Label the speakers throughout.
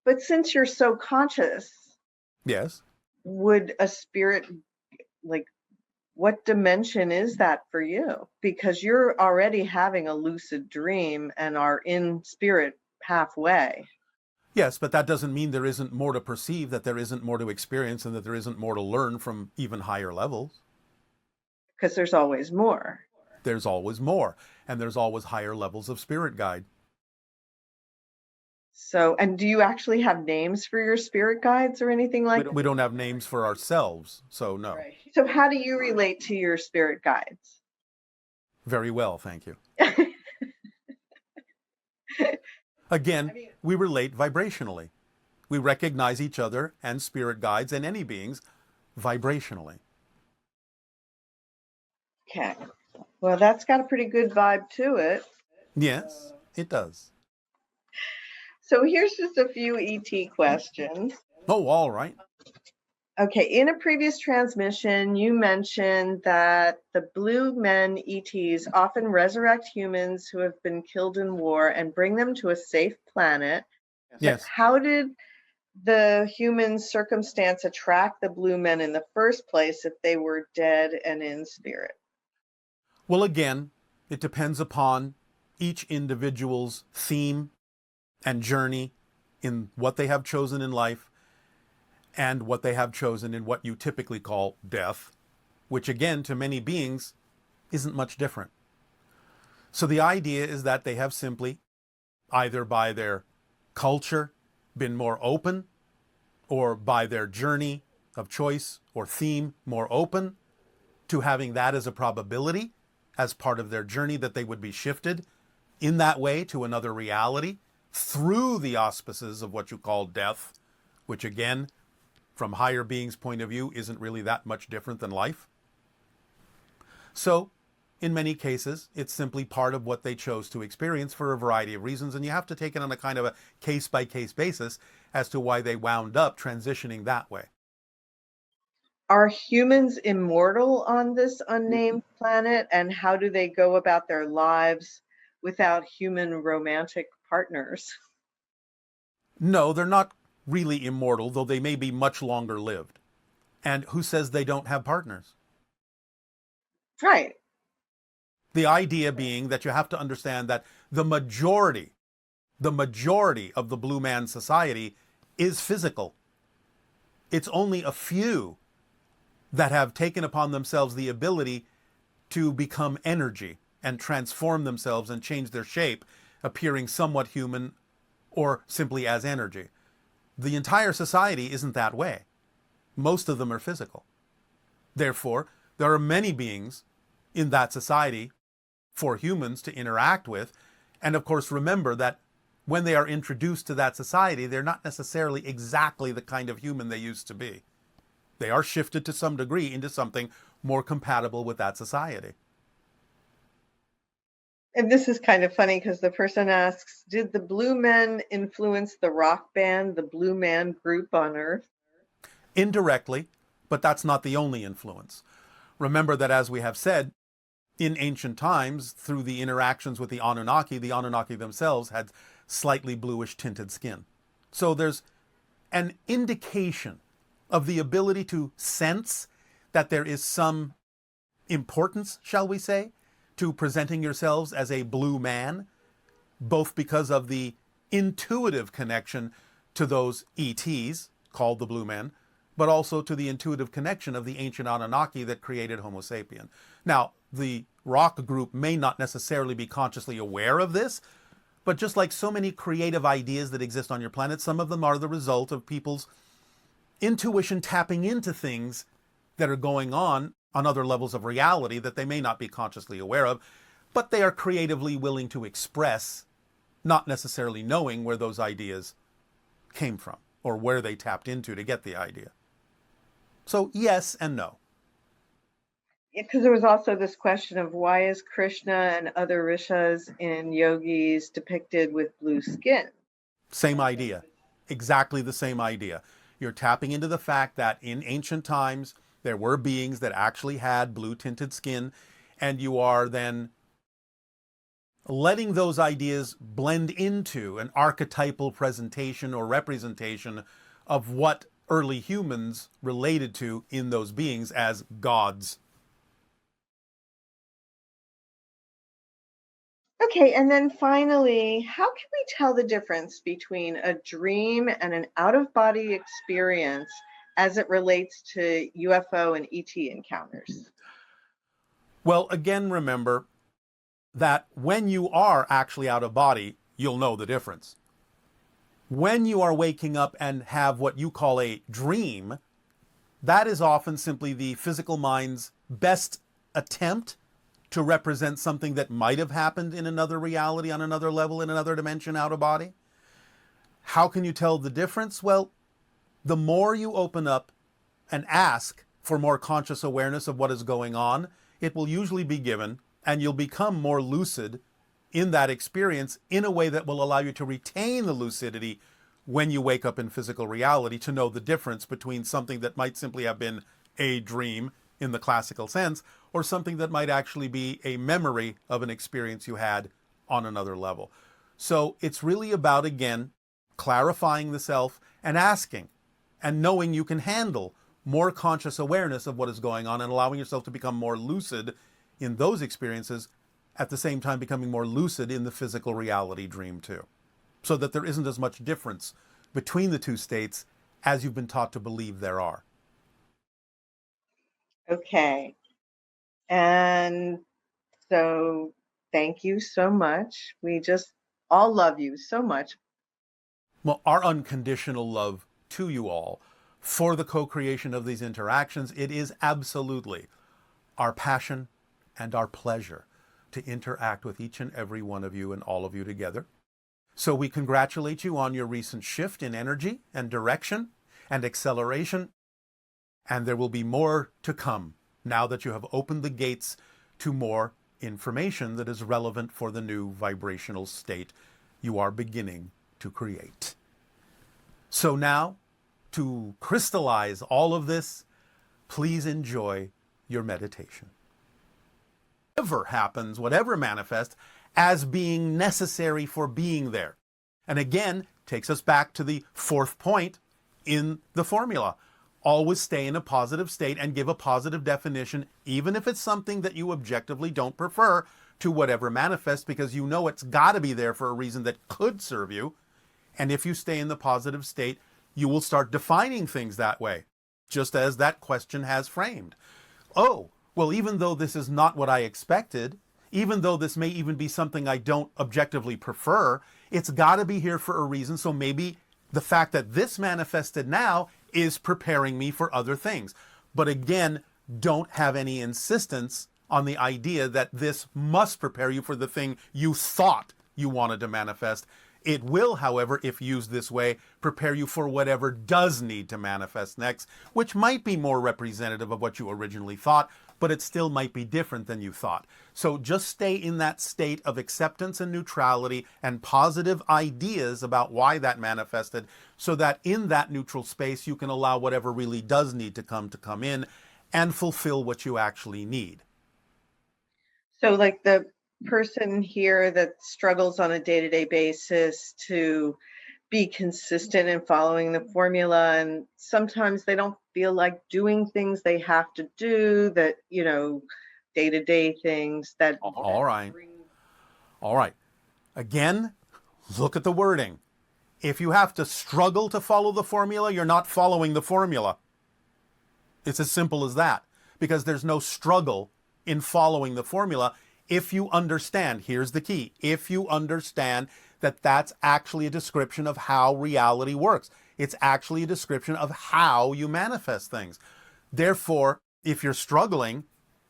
Speaker 1: But since you're so conscious,
Speaker 2: Yes.
Speaker 1: would a spirit, like, what dimension is that for you? Because you're already having a lucid dream and are in spirit halfway.
Speaker 2: Yes, but that doesn't mean there isn't more to perceive, that there isn't more to experience, and that there isn't more to learn from even higher levels.
Speaker 1: Because there's always more.
Speaker 2: There's always more, and there's always higher levels of spirit guide.
Speaker 1: So, and do you actually have names for your spirit guides or anything like that?
Speaker 2: We don't have names for ourselves, so no.
Speaker 1: Right. So how do you relate to your spirit guides?
Speaker 2: Very well, thank you. Again, we relate vibrationally. We recognize each other and spirit guides and any beings vibrationally.
Speaker 1: Okay. Well, that's got a pretty good vibe to it.
Speaker 2: Yes, it does.
Speaker 1: So here's just a few ET questions.
Speaker 2: Oh, all right.
Speaker 1: Okay, in a previous transmission, you mentioned that the blue men ETs often resurrect humans who have been killed in war and bring them to a safe planet.
Speaker 2: Yes.
Speaker 1: How did the human circumstance attract the blue men in the first place if they were dead and in spirit?
Speaker 2: Well, again, it depends upon each individual's theme and journey in what they have chosen in life and what they have chosen in what you typically call death, which again, to many beings, isn't much different. So the idea is that they have simply, either by their culture, been more open, or by their journey of choice or theme more open to having that as a probability as part of their journey, that they would be shifted in that way to another reality through the auspices of what you call death, which again, from higher beings' point of view, isn't really that much different than life. So, in many cases, it's simply part of what they chose to experience for a variety of reasons, and you have to take it on a kind of a case-by-case basis as to why they wound up transitioning that way.
Speaker 1: Are humans immortal on this unnamed planet, and how do they go about their lives without human romantic partners?
Speaker 2: No, they're not really immortal, though they may be much longer lived. And who says they don't have partners?
Speaker 1: Right.
Speaker 2: The idea being that you have to understand that the majority of the Blue Man Society is physical. It's only a few that have taken upon themselves the ability to become energy and transform themselves and change their shape, appearing somewhat human or simply as energy. The entire society isn't that way. Most of them are physical. Therefore, there are many beings in that society for humans to interact with. And of course, remember that when they are introduced to that society, they're not necessarily exactly the kind of human they used to be. They are shifted to some degree into something more compatible with that society.
Speaker 1: And this is kind of funny because the person asks, did the Blue Men influence the rock band, the Blue Man Group on Earth?
Speaker 2: Indirectly, but that's not the only influence. Remember that, as we have said, in ancient times, through the interactions with the Anunnaki themselves had slightly bluish tinted skin. So there's an indication of the ability to sense that there is some importance, shall we say, to presenting yourselves as a blue man, both because of the intuitive connection to those ETs, called the blue men, but also to the intuitive connection of the ancient Anunnaki that created Homo sapien. Now, the rock group may not necessarily be consciously aware of this, but just like so many creative ideas that exist on your planet, some of them are the result of people's intuition tapping into things that are going on other levels of reality that they may not be consciously aware of, but they are creatively willing to express, not necessarily knowing where those ideas came from or where they tapped into to get the idea. So yes and no.
Speaker 1: Because there was also this question of why is Krishna and other rishas in yogis depicted with blue skin?
Speaker 2: Same idea. Exactly the same idea. You're tapping into the fact that in ancient times, there were beings that actually had blue tinted skin, and you are then letting those ideas blend into an archetypal presentation or representation of what early humans related to in those beings as gods.
Speaker 1: Okay, and then finally, how can we tell the difference between a dream and an out-of-body experience as it relates to UFO and ET encounters?
Speaker 2: Well, again, remember that when you are actually out of body, you'll know the difference. When you are waking up and have what you call a dream, that is often simply the physical mind's best attempt to represent something that might have happened in another reality, on another level, in another dimension, out of body. How can you tell the difference? Well, the more you open up and ask for more conscious awareness of what is going on, it will usually be given, and you'll become more lucid in that experience in a way that will allow you to retain the lucidity when you wake up in physical reality, to know the difference between something that might simply have been a dream in the classical sense, or something that might actually be a memory of an experience you had on another level. So it's really about, again, clarifying the self and asking and knowing you can handle more conscious awareness of what is going on and allowing yourself to become more lucid in those experiences, at the same time becoming more lucid in the physical reality dream too. So that there isn't as much difference between the two states as you've been taught to believe there are.
Speaker 1: Okay, and so thank you so much. We just all love you so much.
Speaker 2: Well, our unconditional love to you all for the co-creation of these interactions, it is absolutely our passion and our pleasure to interact with each and every one of you and all of you together. So we congratulate you on your recent shift in energy and direction and acceleration, and there will be more to come now that you have opened the gates to more information that is relevant for the new vibrational state you are beginning to create. So now, to crystallize all of this, please enjoy your meditation. Whatever happens, whatever manifests, as being necessary for being there. And again, takes us back to the fourth point in the formula. Always stay in a positive state and give a positive definition, even if it's something that you objectively don't prefer, to whatever manifests, because you know it's got to be there for a reason that could serve you. And if you stay in the positive state, you will start defining things that way, just as that question has framed. Oh, well, even though this is not what I expected, even though this may even be something I don't objectively prefer, it's got to be here for a reason. So maybe the fact that this manifested now is preparing me for other things. But again, don't have any insistence on the idea that this must prepare you for the thing you thought you wanted to manifest. It will, however, if used this way, prepare you for whatever does need to manifest next, which might be more representative of what you originally thought, but it still might be different than you thought. So just stay in that state of acceptance and neutrality and positive ideas about why that manifested, so that in that neutral space you can allow whatever really does need to come in and fulfill what you actually need.
Speaker 1: So like the person here that struggles on a day-to-day basis to be consistent in following the formula, and sometimes they don't feel like doing things they have to do, that, day-to-day things that
Speaker 2: All right. Again, look at the wording. If you have to struggle to follow the formula, you're not following the formula. It's as simple as that, because there's no struggle in following the formula if you understand, here's the key, if you understand that that's actually a description of how reality works. It's actually a description of how you manifest things. Therefore, if you're struggling,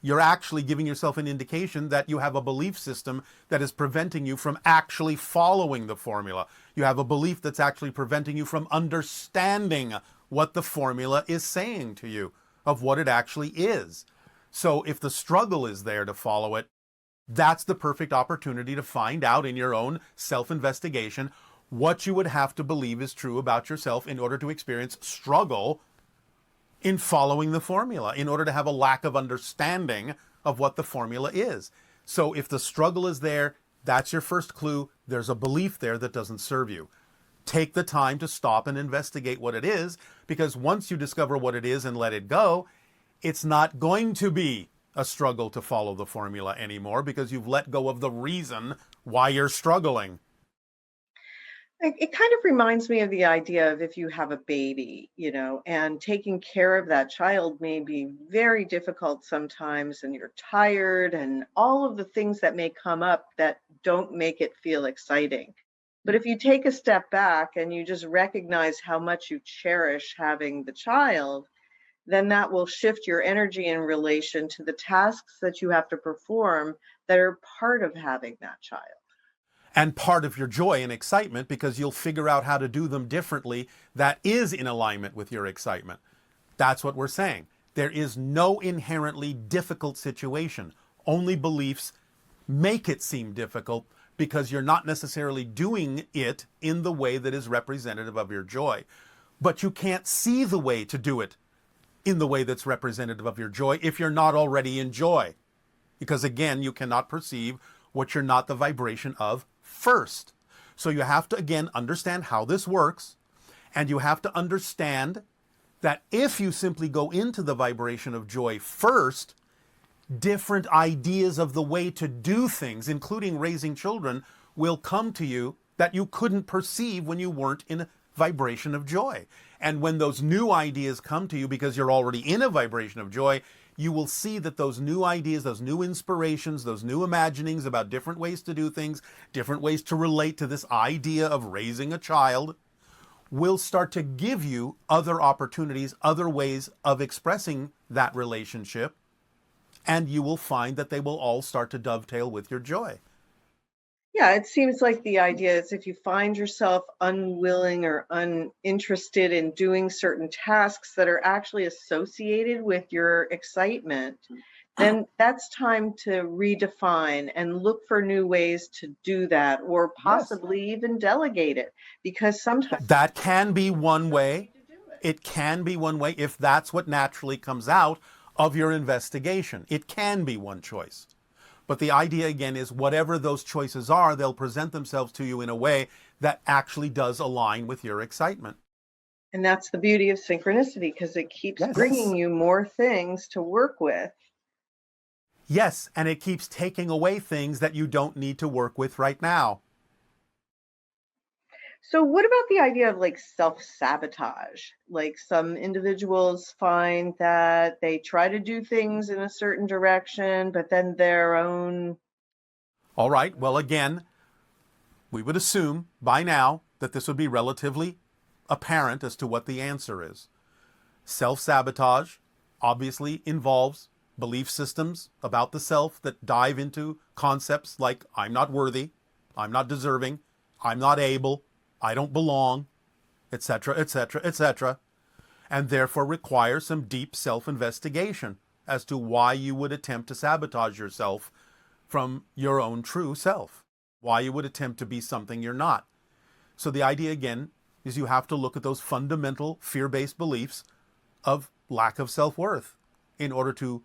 Speaker 2: you're actually giving yourself an indication that you have a belief system that is preventing you from actually following the formula. You have a belief that's actually preventing you from understanding what the formula is saying to you, of what it actually is. So if the struggle is there to follow it, that's the perfect opportunity to find out in your own self-investigation what you would have to believe is true about yourself in order to experience struggle in following the formula, in order to have a lack of understanding of what the formula is. So if the struggle is there, That's your first clue. There's a belief there that doesn't serve you. Take the time to stop and investigate what it is, because once you discover what it is and let it go, it's not going to be a struggle to follow the formula anymore, because you've let go of the reason why you're struggling.
Speaker 1: It kind of reminds me of the idea of if you have a baby, and taking care of that child may be very difficult sometimes, and you're tired, and all of the things that may come up that don't make it feel exciting. But if you take a step back and you just recognize how much you cherish having the child, then that will shift your energy in relation to the tasks that you have to perform that are part of having that child.
Speaker 2: And part of your joy and excitement, because you'll figure out how to do them differently that is in alignment with your excitement. That's what we're saying. There is no inherently difficult situation. Only beliefs make it seem difficult because you're not necessarily doing it in the way that is representative of your joy. But you can't see the way to do it in the way that's representative of your joy if you're not already in joy. Because again, you cannot perceive what you're not the vibration of first. So you have to, again, understand how this works, and you have to understand that if you simply go into the vibration of joy first, different ideas of the way to do things, including raising children, will come to you that you couldn't perceive when you weren't in a vibration of joy. And when those new ideas come to you because you're already in a vibration of joy, you will see that those new ideas, those new inspirations, those new imaginings about different ways to do things, different ways to relate to this idea of raising a child, will start to give you other opportunities, other ways of expressing that relationship, and you will find that they will all start to dovetail with your joy.
Speaker 1: Yeah, it seems like the idea is if you find yourself unwilling or uninterested in doing certain tasks that are actually associated with your excitement, then that's time to redefine and look for new ways to do that, or possibly even delegate it, because sometimes
Speaker 2: that can be one way. It can be one way if that's what naturally comes out of your investigation. It can be one choice. But the idea, again, is whatever those choices are, they'll present themselves to you in a way that actually does align with your excitement.
Speaker 1: And that's the beauty of synchronicity, because it keeps bringing you more things to work with.
Speaker 2: Yes, and it keeps taking away things that you don't need to work with right now.
Speaker 1: So what about the idea of like self-sabotage? Like some individuals find that they try to do things in a certain direction, but then their own...
Speaker 2: All right, well, again, we would assume by now that this would be relatively apparent as to what the answer is. Self-sabotage obviously involves belief systems about the self that dive into concepts like I'm not worthy, I'm not deserving, I'm not able, I don't belong, etc., etc., etc., and therefore require some deep self-investigation as to why you would attempt to sabotage yourself from your own true self, why you would attempt to be something you're not. So the idea, again, is you have to look at those fundamental fear-based beliefs of lack of self-worth in order to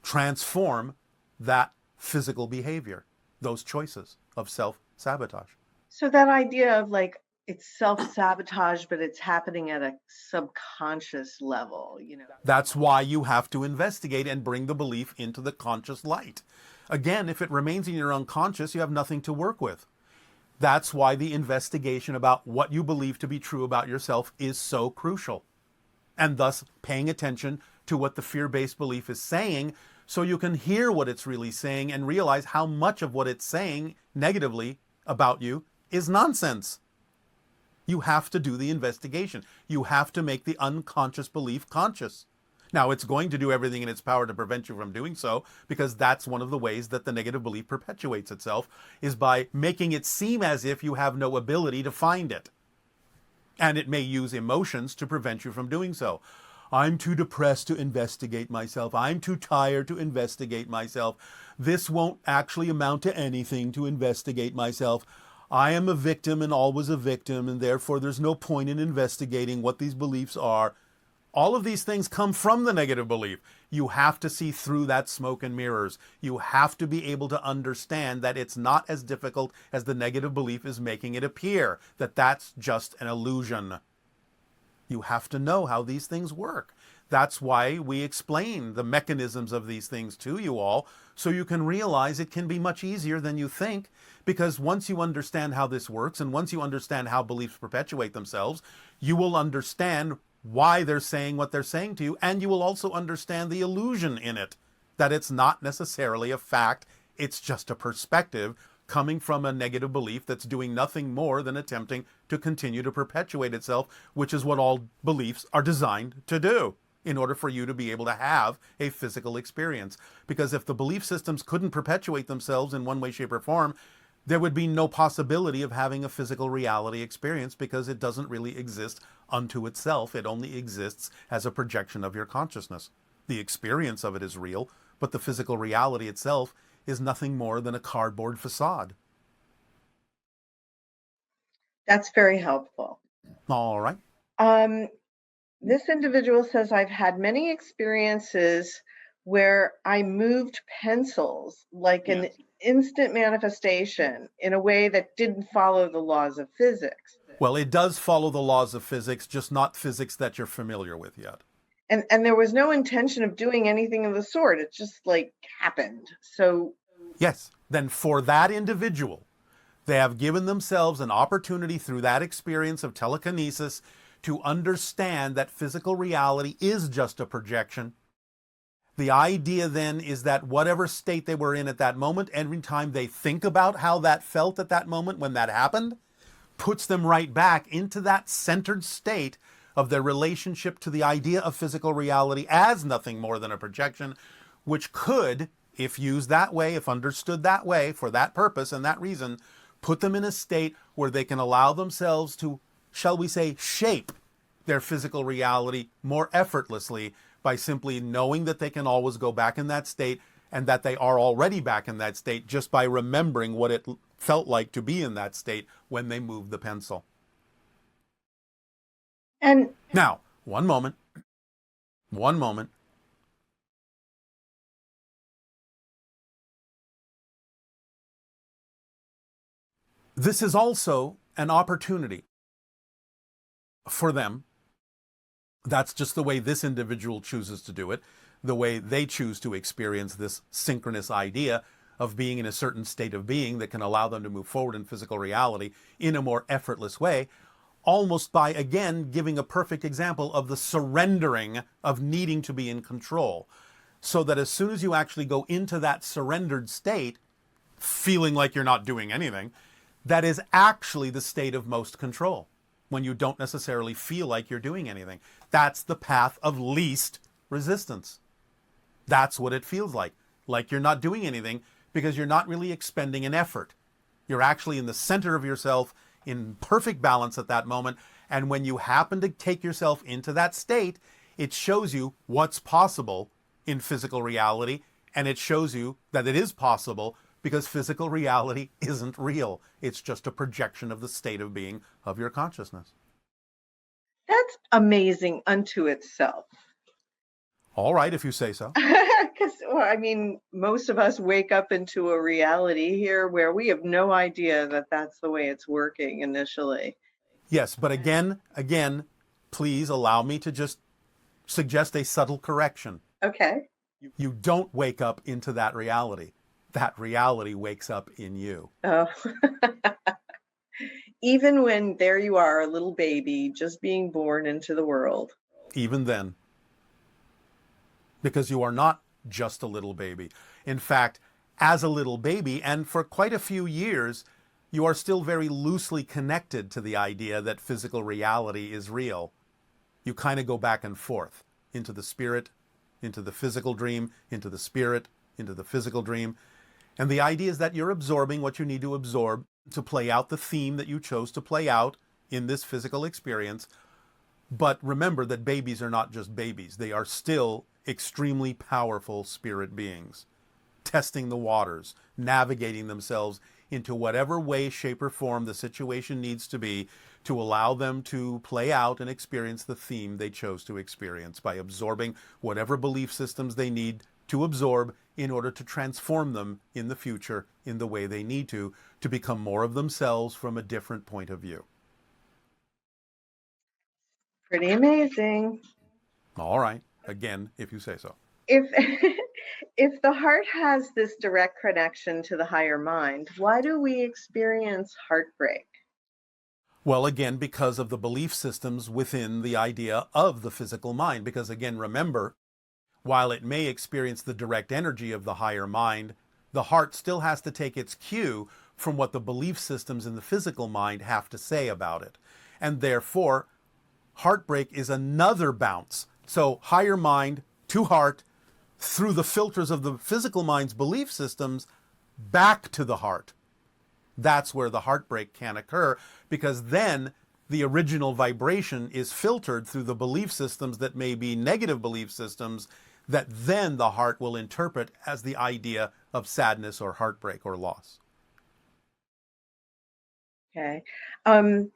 Speaker 2: transform that physical behavior, those choices of self-sabotage.
Speaker 1: So that idea of like it's self-sabotage, but it's happening at a subconscious level,
Speaker 2: That's why you have to investigate and bring the belief into the conscious light. Again, if it remains in your unconscious, you have nothing to work with. That's why the investigation about what you believe to be true about yourself is so crucial. And thus paying attention to what the fear-based belief is saying so you can hear what it's really saying and realize how much of what it's saying negatively about you is nonsense. You have to do the investigation. You have to make the unconscious belief conscious. Now, it's going to do everything in its power to prevent you from doing so, because that's one of the ways that the negative belief perpetuates itself, is by making it seem as if you have no ability to find it. And it may use emotions to prevent you from doing so. I'm too depressed to investigate myself. I'm too tired to investigate myself. This won't actually amount to anything to investigate myself. I am a victim and always a victim, and therefore there's no point in investigating what these beliefs are. All of these things come from the negative belief. You have to see through that smoke and mirrors. You have to be able to understand that it's not as difficult as the negative belief is making it appear, that that's just an illusion. You have to know how these things work. That's why we explain the mechanisms of these things to you all, so you can realize it can be much easier than you think, because once you understand how this works, and once you understand how beliefs perpetuate themselves, you will understand why they're saying what they're saying to you, and you will also understand the illusion in it, that it's not necessarily a fact, it's just a perspective coming from a negative belief that's doing nothing more than attempting to continue to perpetuate itself, which is what all beliefs are designed to do in order for you to be able to have a physical experience. Because if the belief systems couldn't perpetuate themselves in one way, shape, or form, there would be no possibility of having a physical reality experience, because it doesn't really exist unto itself. It only exists as a projection of your consciousness. The experience of it is real, but the physical reality itself is nothing more than a cardboard facade.
Speaker 1: That's very helpful.
Speaker 2: All right.
Speaker 1: This individual says, I've had many experiences where I moved pencils like an instant manifestation in a way that didn't follow the laws of physics.
Speaker 2: Well, it does follow the laws of physics, just not physics that you're familiar with yet.
Speaker 1: And there was no intention of doing anything of the sort. It just like happened. So
Speaker 2: yes, then for that individual, they have given themselves an opportunity through that experience of telekinesis to understand that physical reality is just a projection. The idea then is that whatever state they were in at that moment, every time they think about how that felt at that moment when that happened, puts them right back into that centered state of their relationship to the idea of physical reality as nothing more than a projection, which could, if used that way, if understood that way, for that purpose and that reason, put them in a state where they can allow themselves to, shall we say, shape their physical reality more effortlessly by simply knowing that they can always go back in that state, and that they are already back in that state just by remembering what it felt like to be in that state when they moved the pencil.
Speaker 1: And
Speaker 2: now, one moment. This is also an opportunity for them. That's just the way this individual chooses to do it, the way they choose to experience this synchronous idea of being in a certain state of being that can allow them to move forward in physical reality in a more effortless way, almost by, again, giving a perfect example of the surrendering of needing to be in control. So that as soon as you actually go into that surrendered state, feeling like you're not doing anything, that is actually the state of most control, when you don't necessarily feel like you're doing anything. That's the path of least resistance. That's what it feels like you're not doing anything, because you're not really expending an effort. You're actually in the center of yourself, in perfect balance at that moment, and when you happen to take yourself into that state, it shows you what's possible in physical reality, and it shows you that it is possible, because physical reality isn't real. It's just a projection of the state of being of your consciousness.
Speaker 1: That's amazing unto itself.
Speaker 2: All right, if you say so.
Speaker 1: Because, well, I mean, most of us wake up into a reality here where we have no idea that that's the way it's working initially.
Speaker 2: Yes, but again, please allow me to just suggest a subtle correction.
Speaker 1: Okay.
Speaker 2: You don't wake up into that reality. That reality wakes up in you.
Speaker 1: Oh. Even when there you are, a little baby, just being born into the world.
Speaker 2: Even then. Because you are not just a little baby. In fact, as a little baby, and for quite a few years, you are still very loosely connected to the idea that physical reality is real. You kind of go back and forth into the spirit, into the physical dream, into the spirit, into the physical dream. And the idea is that you're absorbing what you need to absorb to play out the theme that you chose to play out in this physical experience. But remember that babies are not just babies. They are still extremely powerful spirit beings, testing the waters, navigating themselves into whatever way, shape, or form the situation needs to be to allow them to play out and experience the theme they chose to experience by absorbing whatever belief systems they need to absorb in order to transform them in the future in the way they need to become more of themselves from a different point of view.
Speaker 1: Pretty amazing.
Speaker 2: All right. Again, if you say so.
Speaker 1: If if the heart has this direct connection to the higher mind, why do we experience heartbreak?
Speaker 2: Well, again, because of the belief systems within the idea of the physical mind. Because again, remember, while it may experience the direct energy of the higher mind, the heart still has to take its cue from what the belief systems in the physical mind have to say about it. And therefore, heartbreak is another bounce. So higher mind to heart, through the filters of the physical mind's belief systems, back to the heart. That's where the heartbreak can occur, because then the original vibration is filtered through the belief systems that may be negative belief systems that then the heart will interpret as the idea of sadness or heartbreak or loss.
Speaker 1: Okay. Um,